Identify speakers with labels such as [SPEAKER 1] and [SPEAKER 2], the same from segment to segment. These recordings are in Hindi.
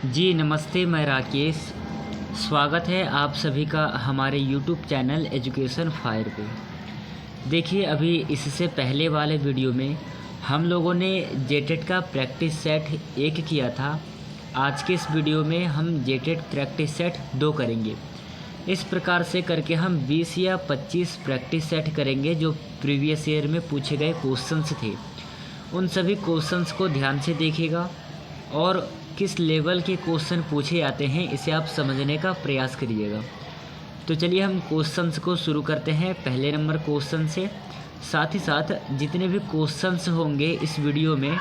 [SPEAKER 1] जी नमस्ते, मैं राकेश। स्वागत है आप सभी का हमारे यूट्यूब चैनल एजुकेशन फायर पे। देखिए, अभी इससे पहले वाले वीडियो में हम लोगों ने जेटेट का प्रैक्टिस सेट 1 किया था। आज के इस वीडियो में हम जेटेट प्रैक्टिस सेट 2 करेंगे। इस प्रकार से करके हम 20 या 25 प्रैक्टिस सेट करेंगे जो प्रीवियस ईयर में पूछे गए क्वेश्चंस थे। उन सभी क्वेश्चंस को ध्यान से देखिएगा और किस लेवल के क्वेश्चन पूछे जाते हैं इसे आप समझने का प्रयास करिएगा। तो चलिए हम क्वेश्चंस को शुरू करते हैं पहले नंबर क्वेश्चन से। साथ ही साथ जितने भी क्वेश्चंस होंगे इस वीडियो में,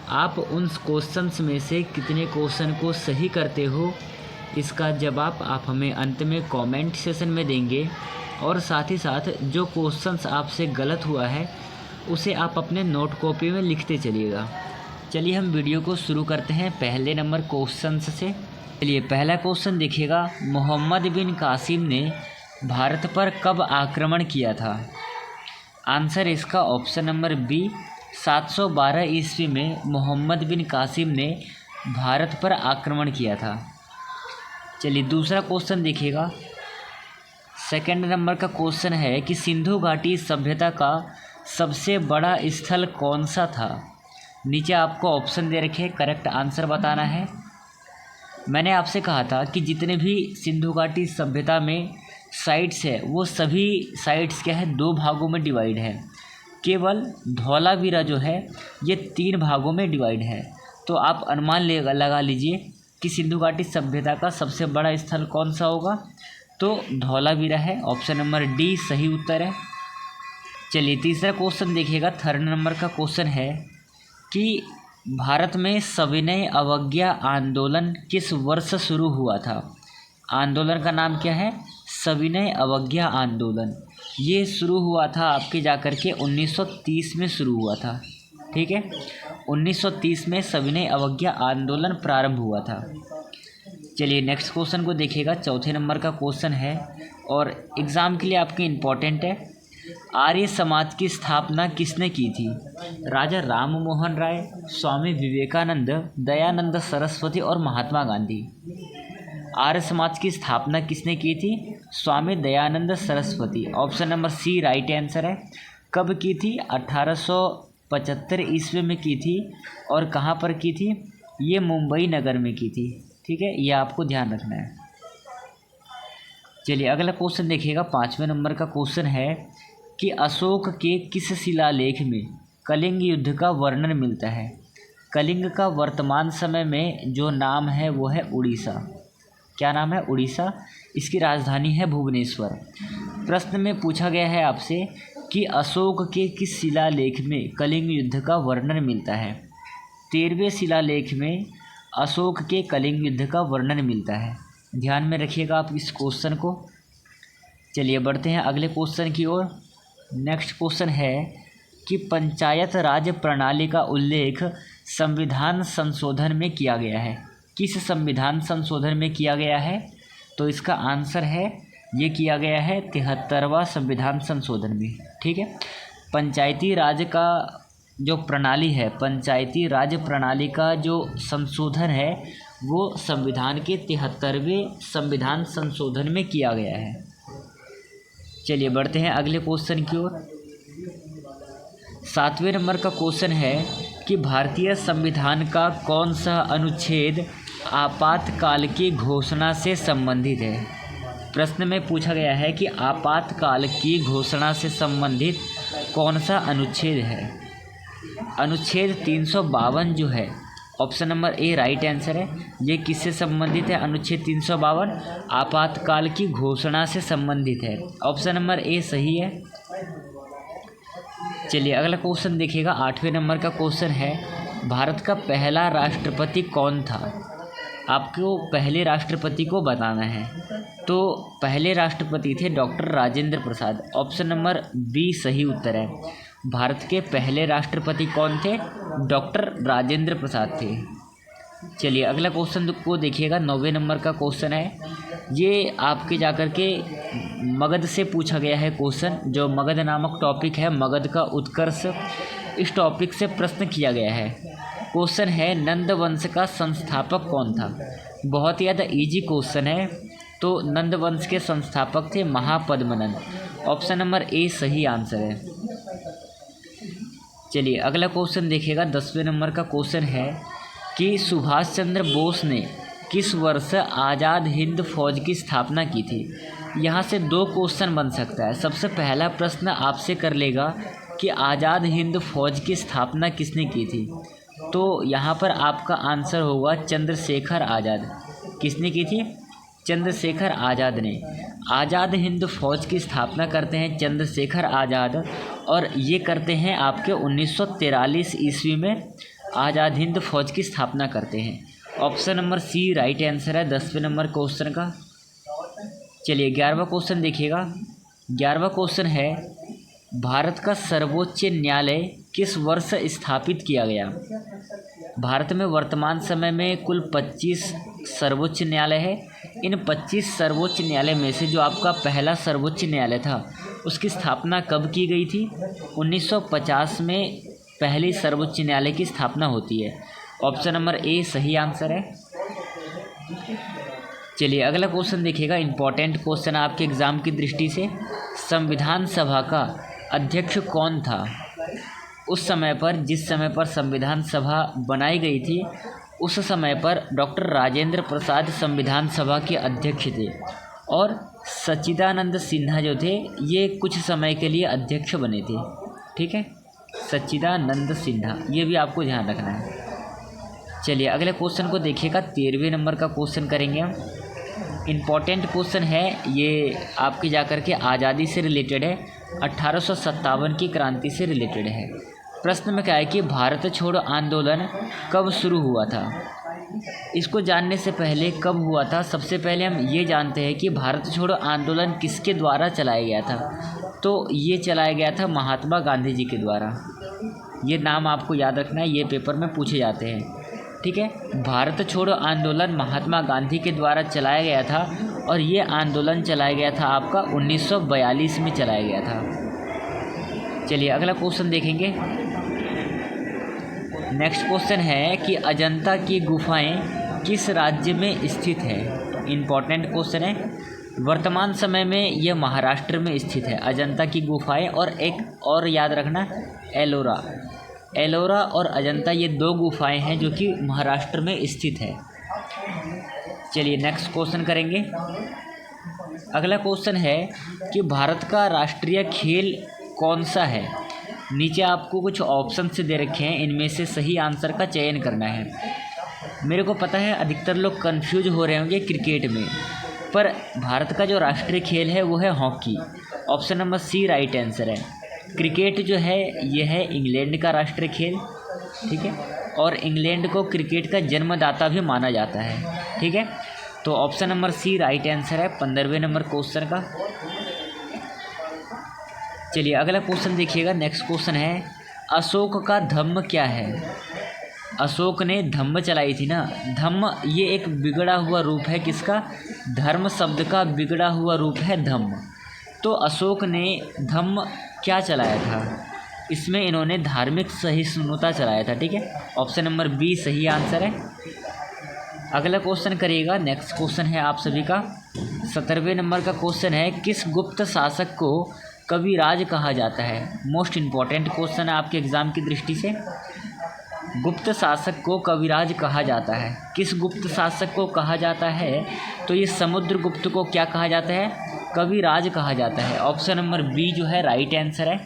[SPEAKER 1] आप उन क्वेश्चंस में से कितने क्वेश्चन को सही करते हो इसका जवाब आप हमें अंत में कमेंट सेशन में देंगे। और साथ ही साथ जो क्वेश्चंस आपसे गलत हुआ है उसे आप अपने नोट कॉपी में लिखते चलिएगा। चलिए हम वीडियो को शुरू करते हैं पहले नंबर क्वेश्चन से। चलिए पहला क्वेश्चन देखिएगा, मोहम्मद बिन कासिम ने भारत पर कब आक्रमण किया था? आंसर इसका ऑप्शन नंबर बी, 712 ईस्वी में मोहम्मद बिन कासिम ने भारत पर आक्रमण किया था। चलिए दूसरा क्वेश्चन देखिएगा, सेकंड नंबर का क्वेश्चन है कि सिंधु घाटी सभ्यता का सबसे बड़ा स्थल कौन सा था? नीचे आपको ऑप्शन दे रखे, करेक्ट आंसर बताना है। मैंने आपसे कहा था कि जितने भी सिंधु घाटी सभ्यता में साइट्स है वो सभी साइट्स क्या है, 2 भागों में डिवाइड है। केवल धौलावीरा जो है ये 3 भागों में डिवाइड है। तो आप अनुमान लगा लीजिए कि सिंधु घाटी सभ्यता का सबसे बड़ा स्थल कौन सा होगा। तो धौलावीरा है, ऑप्शन नंबर डी सही उत्तर है। चलिए तीसरा क्वेश्चन देखिएगा, थर्ड नंबर का क्वेश्चन है कि भारत में सविनय अवज्ञा आंदोलन किस वर्ष शुरू हुआ था? आंदोलन का नाम क्या है? सविनय अवज्ञा आंदोलन। ये शुरू हुआ था आपके जाकर के 1930 में शुरू हुआ था। ठीक है, 1930 में सविनय अवज्ञा आंदोलन प्रारंभ हुआ था। चलिए नेक्स्ट क्वेश्चन को देखिएगा, चौथे नंबर का क्वेश्चन है और एग्ज़ाम के लिए आपके इम्पोर्टेंट है। आर्य समाज की स्थापना किसने की थी? राजा राम मोहन राय, स्वामी विवेकानंद, दयानंद सरस्वती और महात्मा गांधी। आर्य समाज की स्थापना किसने की थी? Swami Dayanand Saraswati, option number C right answer है। कब की थी? 1875 ईस्वी में की थी। और कहाँ पर की थी? ये मुंबई नगर में की थी। ठीक है, ये आपको ध्यान रखना है। चलिए अगला क्वेश्चन देखिएगा, 5वें नंबर का क्वेश्चन है कि अशोक के किस शिलालेख में कलिंग युद्ध का वर्णन मिलता है? कलिंग का वर्तमान समय में जो नाम है वो है उड़ीसा। क्या नाम है? उड़ीसा। इसकी राजधानी है भुवनेश्वर। प्रश्न में पूछा गया है आपसे कि अशोक के किस शिलालेख में कलिंग युद्ध का वर्णन मिलता है? 13वें शिलालेख में अशोक के कलिंग युद्ध का वर्णन मिलता है। ध्यान में रखिएगा आप इस क्वेश्चन को। चलिए बढ़ते हैं अगले क्वेश्चन की ओर। नेक्स्ट क्वेश्चन है कि पंचायत राज प्रणाली का उल्लेख संविधान संशोधन में किया गया है। किस संविधान संशोधन में किया गया है? तो इसका आंसर है ये किया गया है 73वां संविधान संशोधन में। ठीक है, पंचायती राज का जो प्रणाली है, पंचायती राज प्रणाली का जो संशोधन है वो संविधान के 73वें संविधान संशोधन में किया गया है। चलिए बढ़ते हैं अगले क्वेश्चन की ओर। 7वें नंबर का क्वेश्चन है कि भारतीय संविधान का कौन सा अनुच्छेद आपातकाल की घोषणा से संबंधित है? प्रश्न में पूछा गया है कि आपातकाल की घोषणा से संबंधित कौन सा अनुच्छेद है? अनुच्छेद 352 जो है, ऑप्शन नंबर ए राइट आंसर है। ये किससे संबंधित है? अनुच्छेद 352 आपातकाल की घोषणा से संबंधित है। ऑप्शन नंबर ए सही है। चलिए अगला क्वेश्चन देखिएगा, 8वें नंबर का क्वेश्चन है, भारत का पहला राष्ट्रपति कौन था? आपको पहले राष्ट्रपति को बताना है। तो पहले राष्ट्रपति थे doctor Rajendra Prasad, option number B सही उत्तर है। भारत के पहले राष्ट्रपति कौन थे? डॉक्टर राजेंद्र प्रसाद थे। चलिए अगला क्वेश्चन को देखिएगा, 9वें नंबर का क्वेश्चन है। ये आपके जाकर के मगध से पूछा गया है क्वेश्चन। जो मगध नामक टॉपिक है, मगध का उत्कर्ष, इस टॉपिक से प्रश्न किया गया है। क्वेश्चन है नंद वंश का संस्थापक कौन था। बहुत ही ज़्यादा इजी क्वेश्चन है। तो नंद वंश के संस्थापक थे महापद्मनंद। ऑप्शन नंबर ए सही आंसर है। चलिए अगला क्वेश्चन देखिएगा, 10वें नंबर का क्वेश्चन है कि सुभाष चंद्र बोस ने किस वर्ष आज़ाद हिंद फौज की स्थापना की थी। यहाँ से 2 क्वेश्चन बन सकता है। सबसे पहला प्रश्न आपसे कर लेगा कि आज़ाद हिंद फौज की स्थापना किसने की थी। तो यहाँ पर आपका आंसर होगा चंद्रशेखर आज़ाद। किसने की थी? चंद्रशेखर आज़ाद ने। आज़ाद हिंद फौज की स्थापना करते हैं चंद्रशेखर आज़ाद, और ये करते हैं आपके 1943 ईस्वी में आज़ाद हिंद फौज की स्थापना करते हैं। Option number C right answer है 10वें नंबर क्वेश्चन का। चलिए 11वां क्वेश्चन देखिएगा। 11वां क्वेश्चन है भारत का सर्वोच्च न्यायालय किस वर्ष स्थापित किया गया। भारत में वर्तमान समय में कुल 25 सर्वोच्च न्यायालय है। इन 25 सर्वोच्च न्यायालय में से जो आपका पहला सर्वोच्च न्यायालय था उसकी स्थापना कब की गई थी। 1950 में पहले सर्वोच्च न्यायालय की स्थापना होती है। ऑप्शन नंबर ए सही आंसर है। चलिए अगला क्वेश्चन देखिएगा, इंपॉर्टेंट क्वेश्चन आपके एग्ज़ाम की दृष्टि से। संविधान सभा का अध्यक्ष कौन था उस समय पर, जिस समय पर संविधान सभा बनाई गई थी उस समय पर डॉक्टर राजेंद्र प्रसाद संविधान सभा के अध्यक्ष थे, और सच्चिदानंद सिन्हा जो थे ये कुछ समय के लिए अध्यक्ष बने थे। ठीक है, सच्चिदानंद सिन्हा, ये भी आपको ध्यान रखना है। चलिए अगले क्वेश्चन को देखिएगा, 13वें नंबर का क्वेश्चन करेंगे हम। इम्पॉर्टेंट क्वेश्चन है ये, आपकी जाकर के आज़ादी से रिलेटेड है, 1857 की क्रांति से रिलेटेड है। प्रश्न में क्या है कि भारत छोड़ो आंदोलन कब शुरू हुआ था। इसको जानने से पहले कब हुआ था, सबसे पहले हम ये जानते हैं कि भारत छोड़ो आंदोलन किसके द्वारा चलाया गया था। तो ये चलाया गया था महात्मा गांधी जी के द्वारा। ये नाम आपको याद रखना है, ये पेपर में पूछे जाते हैं। ठीक है, भारत छोड़ो आंदोलन महात्मा गांधी के द्वारा चलाया गया था, और ये आंदोलन चलाया गया था आपका 1942 में चलाया गया था। चलिए अगला क्वेश्चन देखेंगे। नेक्स्ट क्वेश्चन है कि अजंता की गुफाएं किस राज्य में स्थित है। इम्पॉर्टेंट क्वेश्चन है। वर्तमान समय में यह महाराष्ट्र में स्थित है अजंता की गुफाएं, और एक और याद रखना एलोरा। एलोरा और अजंता ये 2 गुफाएं हैं जो कि महाराष्ट्र में स्थित है। चलिए नेक्स्ट क्वेश्चन करेंगे। अगला क्वेश्चन है कि भारत का राष्ट्रीय खेल कौन सा है। नीचे आपको कुछ ऑप्शन से दे रखे हैं, इनमें से सही आंसर का चयन करना है। मेरे को पता है अधिकतर लोग कंफ्यूज हो रहे होंगे क्रिकेट में, पर भारत का जो राष्ट्रीय खेल है वो है hockey. Option number C right answer है। क्रिकेट जो है ये है इंग्लैंड का राष्ट्रीय खेल। ठीक है, और इंग्लैंड को क्रिकेट का जन्मदाता भी माना जाता है। ठीक है, तो option number C right answer है 15वें नंबर क्वेश्चन का। चलिए अगला क्वेश्चन देखिएगा। नेक्स्ट क्वेश्चन है अशोक का धम्म क्या है। अशोक ने धम्म चलाई थी ना। धम्म ये एक बिगड़ा हुआ रूप है किसका, धर्म शब्द का बिगड़ा हुआ रूप है धम्म। तो अशोक ने धम्म क्या चलाया था, इसमें इन्होंने धार्मिक सहिष्णुता चलाया था। ठीक है, ऑप्शन नंबर बी सही आंसर है। अगला क्वेश्चन करिएगा। नेक्स्ट क्वेश्चन है आप सभी का 17वें नंबर का क्वेश्चन है किस गुप्त शासक को कविराज कहा जाता है। मोस्ट इम्पॉर्टेंट क्वेश्चन है आपके एग्जाम की दृष्टि से। गुप्त शासक को कविराज कहा जाता है। किस गुप्त शासक को कहा जाता है, तो ये समुद्रगुप्त को क्या कहा जाता है, कविराज कहा जाता है। ऑप्शन नंबर बी जो है राइट आंसर है।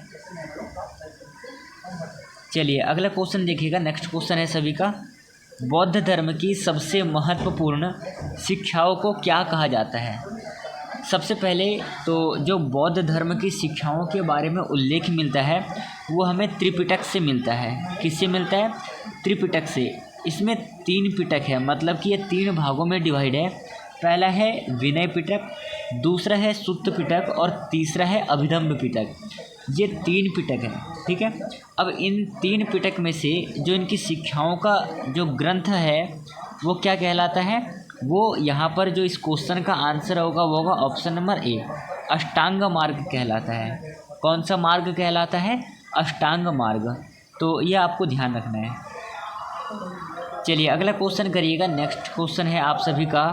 [SPEAKER 1] चलिए अगला क्वेश्चन देखिएगा। नेक्स्ट क्वेश्चन है सभी का, बौद्ध धर्म की सबसे महत्वपूर्ण शिक्षाओं को क्या कहा जाता है। सबसे पहले तो जो बौद्ध धर्म की शिक्षाओं के बारे में उल्लेख मिलता है वो हमें त्रिपिटक से मिलता है। किससे मिलता है, त्रिपिटक से। इसमें 3 पिटक है, मतलब कि ये 3 भागों में डिवाइड है। पहला है विनय पिटक, दूसरा है सुत्त पिटक, और तीसरा है अभिधम्म पिटक। ये 3 पिटक हैं। ठीक है, अब इन 3 पिटक में से जो इनकी शिक्षाओं का जो ग्रंथ है वो क्या कहलाता है, वो यहाँ पर जो इस क्वेश्चन का आंसर होगा वो होगा ऑप्शन नंबर ए, अष्टांग मार्ग कहलाता है। कौन सा मार्ग कहलाता है, अष्टांग मार्ग। तो ये आपको ध्यान रखना है। चलिए अगला क्वेश्चन करिएगा। नेक्स्ट क्वेश्चन है आप सभी का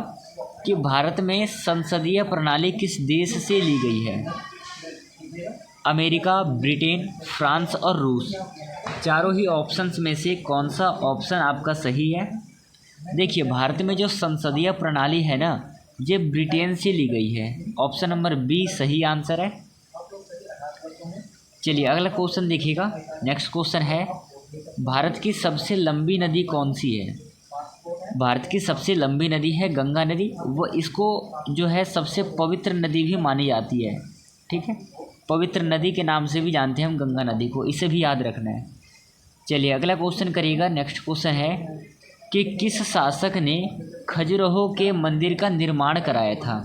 [SPEAKER 1] कि भारत में संसदीय प्रणाली किस देश से ली गई है? अमेरिका, ब्रिटेन, फ्रांस और रूस। चारों ही ऑप्शंस में से कौन सा ऑप्शन आपका सही है? देखिए भारत में जो संसदीय प्रणाली है ना, ये ब्रिटेन से ली गई है। ऑप्शन नंबर बी सही आंसर है। चलिए अगला क्वेश्चन देखिएगा। नेक्स्ट क्वेश्चन है भारत की सबसे लंबी नदी कौन सी है? भारत की सबसे लंबी नदी है गंगा नदी। वो इसको जो है सबसे पवित्र नदी भी मानी जाती है। ठीक है, पवित्र नदी के नाम से भी जानते हैं हम गंगा नदी को, इसे भी याद रखना है। चलिए अगला क्वेश्चन करिएगा। नेक्स्ट क्वेश्चन है कि किस शासक ने खजुराहो के मंदिर का निर्माण कराया था?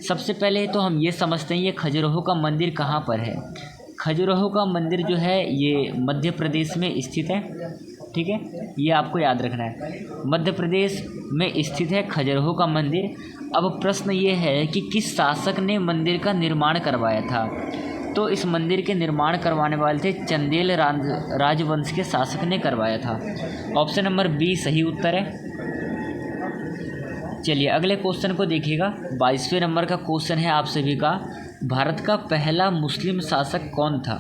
[SPEAKER 1] सबसे पहले तो हम ये समझते हैं ये खजुराहो का मंदिर कहाँ पर है। खजुराहो का मंदिर जो है ये मध्य प्रदेश में स्थित है। ठीक है, ये आपको याद रखना है, मध्य प्रदेश में स्थित है खजुराहो का मंदिर। अब प्रश्न ये है कि किस शासक ने मंदिर का निर्माण करवाया था? तो इस मंदिर के निर्माण करवाने वाले थे चंदेल राजवंश के शासक ने करवाया था। ऑप्शन नंबर बी सही उत्तर है। चलिए अगले क्वेश्चन को देखिएगा। 22वें नंबर का क्वेश्चन है आप सभी का, भारत का पहला मुस्लिम शासक कौन था?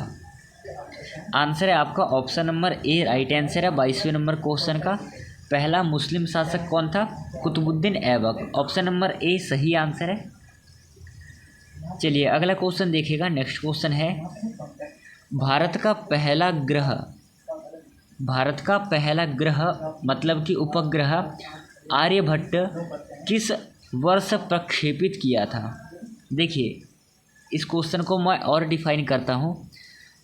[SPEAKER 1] आंसर है आपका ऑप्शन नंबर ए राइट आंसर है 22वें नंबर क्वेश्चन का। पहला मुस्लिम शासक कौन था? Qutbuddin Aibak. Option number A सही आंसर है। चलिए अगला क्वेश्चन देखिएगा। नेक्स्ट क्वेश्चन है भारत का पहला ग्रह मतलब कि उपग्रह आर्यभट्ट किस वर्ष प्रक्षेपित किया था? देखिए इस क्वेश्चन को मैं और डिफाइन करता हूँ।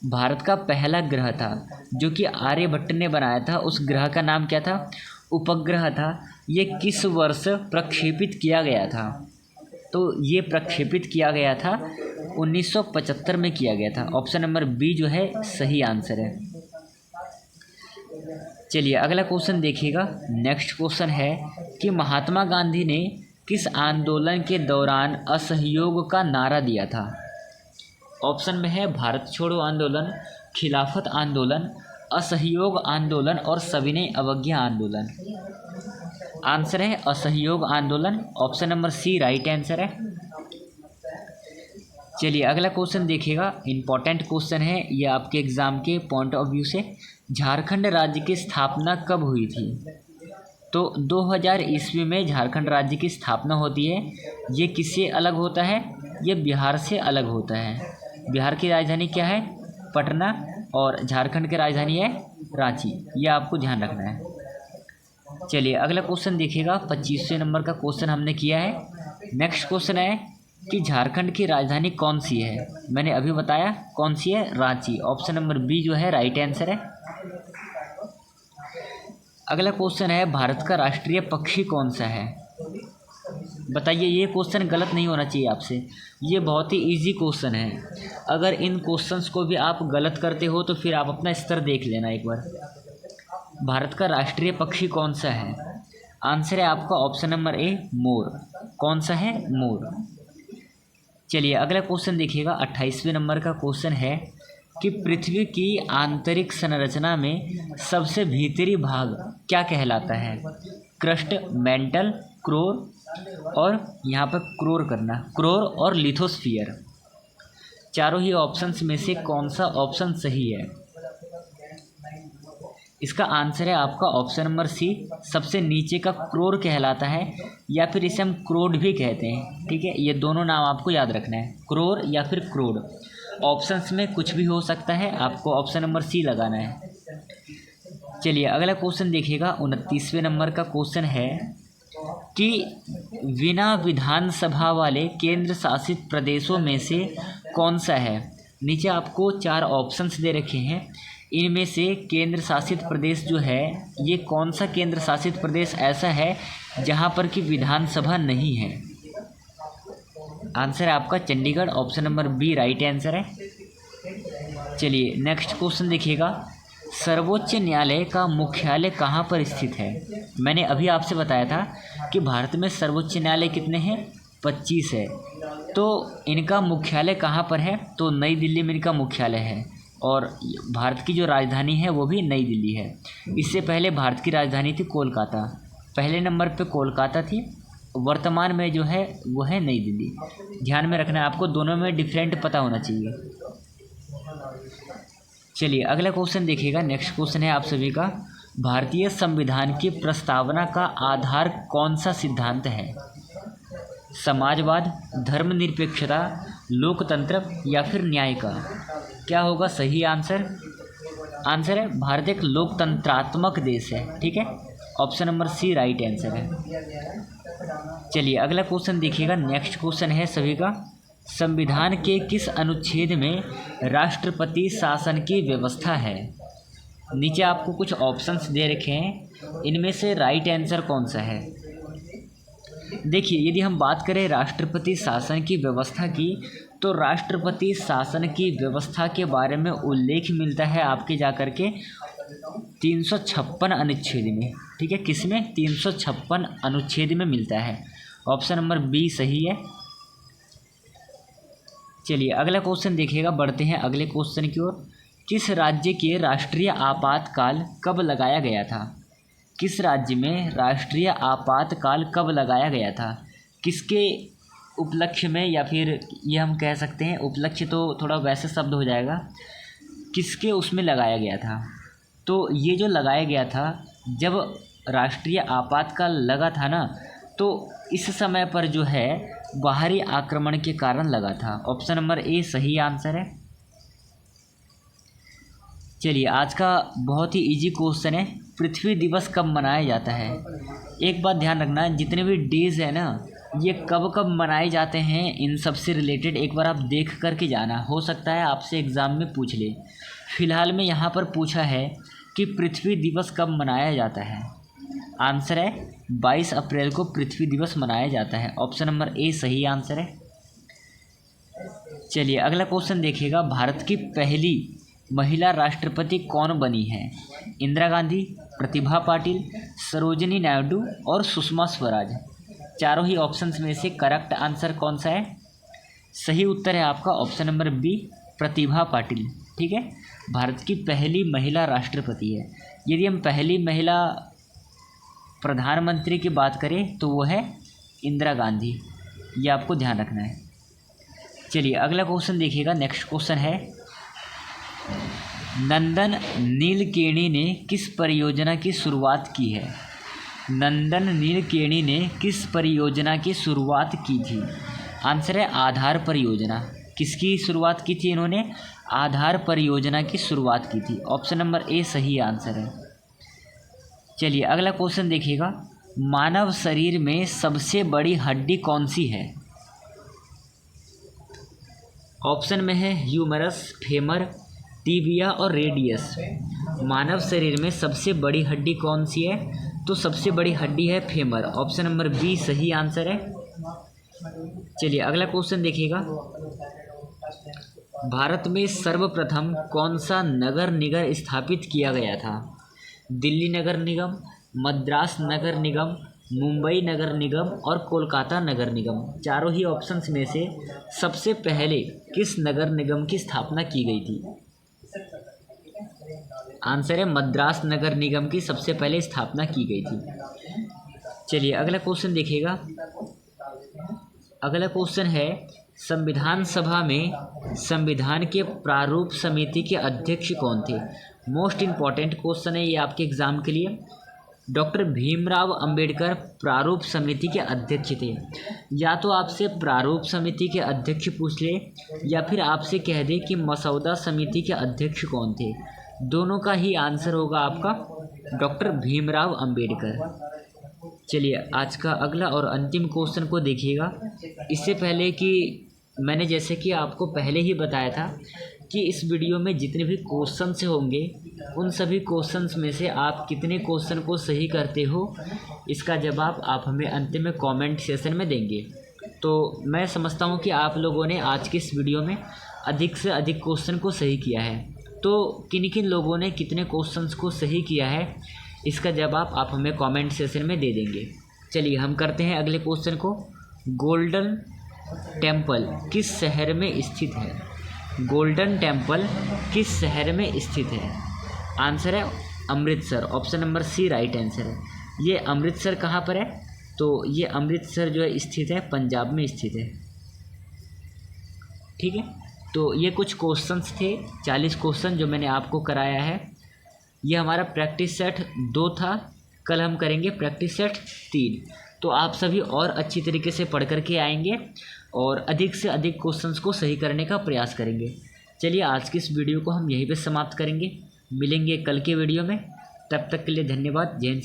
[SPEAKER 1] भारत का पहला ग्रह था जो कि आर्यभट्ट ने बनाया था, उस ग्रह का नाम क्या था? उपग्रह था। ये किस वर्ष प्रक्षेपित किया गया था? तो ये प्रक्षेपित किया गया था 1975 में किया गया था। ऑप्शन नंबर बी जो है सही आंसर है। चलिए अगला क्वेश्चन देखिएगा। नेक्स्ट क्वेश्चन है कि महात्मा गांधी ने किस आंदोलन के दौरान असहयोग का नारा दिया था? ऑप्शन में है भारत छोड़ो आंदोलन, खिलाफत आंदोलन, असहयोग आंदोलन और सविनय अवज्ञा आंदोलन। आंसर है असहयोग आंदोलन। Option number C right answer है। चलिए अगला क्वेश्चन देखिएगा। इम्पॉर्टेंट क्वेश्चन है ये आपके एग्ज़ाम के पॉइंट ऑफ व्यू से। झारखंड राज्य की स्थापना कब हुई थी? तो 2000 ईस्वी में झारखंड राज्य की स्थापना होती है। ये किससे अलग होता है? ये बिहार से अलग होता है। बिहार की राजधानी क्या है? पटना, और झारखंड की राजधानी है रांची। ये आपको ध्यान रखना है। चलिए अगला क्वेश्चन देखिएगा। 25वें नंबर का क्वेश्चन हमने किया है। नेक्स्ट क्वेश्चन है कि झारखंड की राजधानी कौन सी है? मैंने अभी बताया कौन सी है, रांची। ऑप्शन नंबर बी जो है राइट आंसर है। अगला क्वेश्चन है भारत का राष्ट्रीय पक्षी कौन सा है? बताइए, ये क्वेश्चन गलत नहीं होना चाहिए आपसे, ये बहुत ही इजी क्वेश्चन है। अगर इन क्वेश्चंस को भी आप गलत करते हो तो फिर आप अपना स्तर देख लेना एक बार। भारत का राष्ट्रीय पक्षी कौन सा है? आंसर है आपका ऑप्शन नंबर ए मोर। कौन सा है? मोर। चलिए अगला क्वेश्चन देखिएगा। 28वें नंबर का क्वेश्चन है कि पृथ्वी की आंतरिक संरचना में सबसे भीतरी भाग क्या कहलाता है? क्रस्ट, मेंटल, क्रोर और यहाँ पर क्रोर और लिथोस्फीयर। चारों ही ऑप्शंस में से कौन सा ऑप्शन सही है? इसका आंसर है आपका ऑप्शन नंबर सी, सबसे नीचे का क्रोर कहलाता है, या फिर इसे हम क्रोड भी कहते हैं। ठीक है, ये दोनों नाम आपको याद रखना है, क्रोर या फिर क्रोड। ऑप्शंस में कुछ भी हो सकता है, आपको ऑप्शन नंबर सी लगाना है। चलिए अगला क्वेश्चन देखिएगा। 29वें नंबर का क्वेश्चन है कि बिना विधानसभा वाले केंद्र शासित प्रदेशों में से कौन सा है? नीचे आपको 4 ऑप्शंस दे रखे हैं, इनमें से केंद्र शासित प्रदेश जो है ये कौन सा केंद्र शासित प्रदेश ऐसा है जहाँ पर कि विधानसभा नहीं है? आंसर है आपका Chandigarh. Option number B right answer है। चलिए नेक्स्ट क्वेश्चन देखिएगा। सर्वोच्च न्यायालय का मुख्यालय कहाँ पर स्थित है? मैंने अभी आपसे बताया था कि भारत में सर्वोच्च न्यायालय कितने हैं? 25 है। तो इनका मुख्यालय कहाँ पर है? तो नई दिल्ली में इनका मुख्यालय है। और भारत की जो राजधानी है वो भी नई दिल्ली है। इससे पहले भारत की राजधानी थी कोलकाता। पहले नंबर पे कोलकाता थी, वर्तमान में जो है वो है नई दिल्ली। ध्यान में रखना है आपको, दोनों में डिफरेंट पता होना चाहिए। चलिए अगला क्वेश्चन देखिएगा। नेक्स्ट क्वेश्चन है आप सभी का, भारतीय संविधान की प्रस्तावना का आधार कौन सा सिद्धांत है? समाजवाद, धर्मनिरपेक्षता, लोकतंत्र या फिर न्याय का? क्या होगा सही आंसर? आंसर है भारत एक लोकतंत्रात्मक देश है। ठीक है, option number C right answer है। चलिए अगला क्वेश्चन देखिएगा। नेक्स्ट क्वेश्चन है सभी का, संविधान के किस अनुच्छेद में राष्ट्रपति शासन की व्यवस्था है? नीचे आपको कुछ ऑप्शंस दे रखे हैं, इनमें से राइट आंसर कौन सा है? देखिए, यदि हम बात करें राष्ट्रपति शासन की व्यवस्था की, तो राष्ट्रपति शासन की व्यवस्था के बारे में उल्लेख मिलता है आपके जाकर के 356 अनुच्छेद में। ठीक है, किसमें? 356 अनुच्छेद में मिलता है। ऑप्शन नंबर बी सही है। चलिए अगला क्वेश्चन देखिएगा, बढ़ते हैं अगले क्वेश्चन की ओर। किस राज्य के राष्ट्रीय आपातकाल कब लगाया गया था? किस राज्य में राष्ट्रीय आपातकाल कब लगाया गया था? किसके उपलक्ष्य में, या फिर ये हम कह सकते हैं उपलक्ष्य तो थोड़ा वैसे शब्द हो जाएगा, किसके उसमें लगाया गया था? तो ये जो लगाया गया था, जब राष्ट्रीय आपातकाल लगा था ना, तो इस समय पर जो है बाहरी आक्रमण के कारण लगा था। ऑप्शन नंबर ए सही आंसर है। चलिए आज का बहुत ही इजी क्वेश्चन है, पृथ्वी दिवस कब मनाया जाता है? एक बात ध्यान रखना, जितने भी डेज़ है ना, ये कब कब मनाए जाते हैं, इन सब से रिलेटेड एक बार आप देख कर के जाना। हो सकता है आपसे एग्ज़ाम में पूछ ले। फिलहाल में यहाँ पर पूछा है कि पृथ्वी दिवस कब मनाया जाता है। आंसर है 22 अप्रैल को पृथ्वी दिवस मनाया जाता है। ऑप्शन नंबर ए सही आंसर है। चलिए अगला क्वेश्चन देखिएगा, भारत की पहली महिला राष्ट्रपति कौन बनी है? इंदिरा गांधी, प्रतिभा पाटिल, सरोजिनी नायडू और सुषमा स्वराज। चारों ही ऑप्शंस में से करेक्ट आंसर कौन सा है? सही उत्तर है आपका option number B, Pratibha Patil. ठीक है, भारत की पहली महिला राष्ट्रपति है। यदि हम पहली महिला प्रधानमंत्री की बात करें तो वो है इंदिरा गांधी, ये आपको ध्यान रखना है। चलिए अगला क्वेश्चन देखिएगा। नेक्स्ट क्वेश्चन है, नंदन नीलकेणी ने किस परियोजना की शुरुआत की है? नंदन नीलकेणी ने किस परियोजना की शुरुआत की थी? आंसर है आधार परियोजना। किसकी शुरुआत की थी इन्होंने? आधार परियोजना की शुरुआत की थी। ऑप्शन नंबर ए सही आंसर है। चलिए अगला क्वेश्चन देखिएगा, मानव शरीर में सबसे बड़ी हड्डी कौन सी है? ऑप्शन में है ह्यूमरस, फेमर, टिबिया और रेडियस। मानव शरीर में सबसे बड़ी हड्डी कौन सी है? तो सबसे बड़ी हड्डी है फेमर। ऑप्शन नंबर बी सही आंसर है। चलिए अगला क्वेश्चन देखिएगा, भारत में सर्वप्रथम कौन सा नगर निगम स्थापित किया गया था? दिल्ली नगर निगम, मद्रास नगर निगम, मुंबई नगर निगम और कोलकाता नगर निगम। चारों ही ऑप्शंस में से सबसे पहले किस नगर निगम की स्थापना की गई थी? आंसर है मद्रास नगर निगम की सबसे पहले स्थापना की गई थी। चलिए अगला क्वेश्चन देखिएगा। अगला क्वेश्चन है, संविधान सभा में संविधान के प्रारूप समिति के अध्यक्ष कौन थे? मोस्ट इम्पॉर्टेंट क्वेश्चन है ये आपके एग्जाम के लिए। डॉक्टर भीमराव अंबेडकर प्रारूप समिति के अध्यक्ष थे। या तो आपसे प्रारूप समिति के अध्यक्ष पूछ ले, या फिर आपसे कह दे कि मसौदा समिति के अध्यक्ष कौन थे। दोनों का ही आंसर होगा आपका डॉक्टर भीमराव अंबेडकर। चलिए आज का अगला और अंतिम क्वेश्चन को देखिएगा। इससे पहले कि मैंने जैसे कि आपको पहले ही बताया था कि इस वीडियो में जितने भी क्वेश्चंस होंगे, उन सभी क्वेश्चंस में से आप कितने क्वेश्चन को सही करते हो, इसका जवाब आप हमें अंतिम में कमेंट सेशन में देंगे। तो मैं समझता हूँ कि आप लोगों ने आज की इस वीडियो में अधिक से अधिक क्वेश्चन को सही किया है। तो किन किन लोगों ने कितने क्वेश्चंस को सही किया है, इसका जवाब आप हमें कमेंट सेशन में दे देंगे। चलिए हम करते हैं अगले क्वेश्चन को। गोल्डन टेम्पल किस शहर में स्थित है? गोल्डन टेम्पल किस शहर में स्थित है? आंसर है Amritsar. Option number C right answer है। ये अमृतसर कहाँ पर है? तो ये अमृतसर जो है स्थित है पंजाब में स्थित है। ठीक है, तो ये कुछ क्वेश्चंस थे, 40 क्वेश्चन जो मैंने आपको कराया है। ये हमारा प्रैक्टिस सेट 2 था, कल हम करेंगे प्रैक्टिस सेट 3। तो आप सभी और अच्छी तरीके से पढ़ करके आएंगे और अधिक से अधिक क्वेश्चंस को सही करने का प्रयास करेंगे। चलिए आज की इस वीडियो को हम यहीं पे समाप्त करेंगे, मिलेंगे कल के वीडियो में। तब तक के लिए धन्यवाद। जय हिंद।